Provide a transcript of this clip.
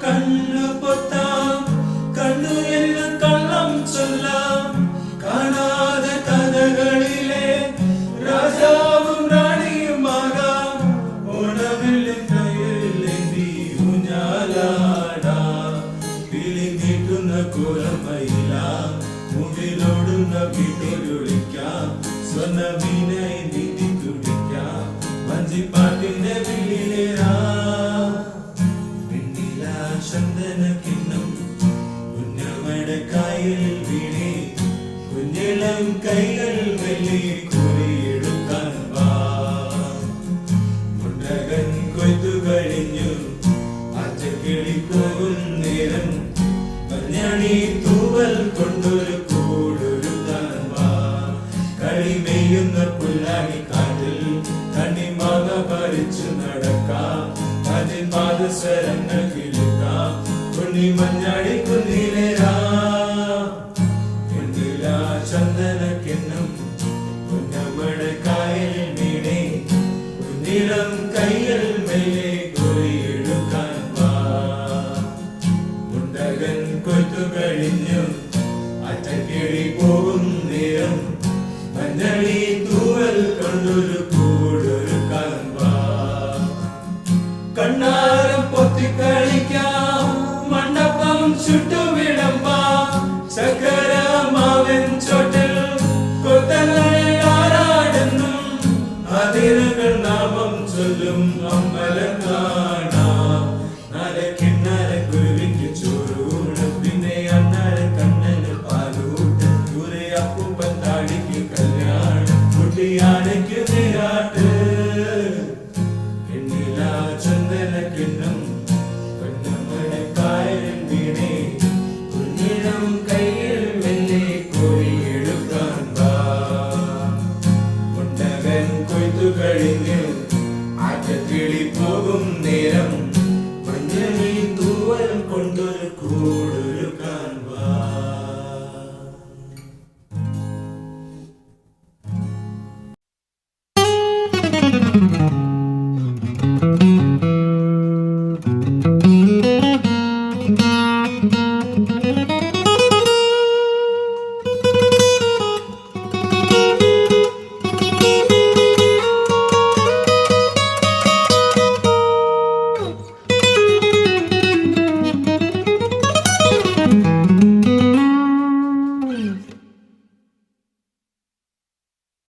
കണ്ണു പൊത്താം, കണ്ണു എന്ന് കള്ളം ചൊല്ലാം. കാണാതെ കഥകളിലെ രാജാവും റാണിയുമാകാം. ഓണവില്ലിൻ കയ്യിലേന്തി ഊഞ്ഞാലാടാം. വിളി നീട്ടുന്ന കോലമയിലാം, മുടിലോടുന്ന വീട്ടിലൊളിക്കാം. സ്വർണ്ണവീണയായി നീട്ടി തുടിക്കാം, വഞ്ചിപ്പാട്ടിന്റെ വിളിയിലേറാം. വെണ്ണില ചന്ദന കിണ്ണം കുഞ്ഞമ്മയുടെ കായൽ വീണേ, കുഞ്ഞിളം കൈകൾ വെള്ളി കുറിയെടുക്കാൻ വാ. മുണ്ടകൻ കൊയ്ത്തു കഴിഞ്ഞു ആറ്റക്കിളി പോകും നേരം, മഞ്ഞണി തൂവൽ കൊണ്ടൊരു കൂടൊരുക്കാൻ വാ. കളിമെയ്യുന്ന പുല്ലാണി കാറ്റിൽ കണ്ണിമാങ്ങ പറിച്ചു നടക്കാം. അതിൽ പാദസ്വരങ്ങൾ കിളുക്കാം, കുഞ്ഞി മഞ്ഞാടി കുന്നിലേറാം. വെണ്ണില ചന്ദന കിണ്ണം കുഞ്ഞമ്മയുടെ കായൽ വീണേ, കുഞ്ഞിളം കയ്യിൽ മെല്ലെ കുറിയെടുക്കാൻ വാ. മുണ്ടകൻ കൊയ്ത്തു കഴിഞ്ഞു ആറ്റക്കിളി പോകും നേരം, മഞ്ഞളി തൂവൽ കൊണ്ടൊരു കൂടൊരുക്കാൻ വാ. കണ്ണാരം പൊത്തിക്കളിക്കാം, മണ്ഡപം ചുട്ടുവിളമ്പാം. ചക്കര മാവിൻ ചോട്ടിൽ കൊത്തങ്ങൾ ആരാടുന്നു, അതിരുകൾ നാമം ചൊല്ലും അമ്പലം കാണാം. നാളെ കിണ്ണാര കുരുവിക്ക് ചോറൂണ്, പിന്നെ അണ്ണാര കണ്ണന് പാലൂട്ട്. ദൂരെ അപ്പൂപ്പൻ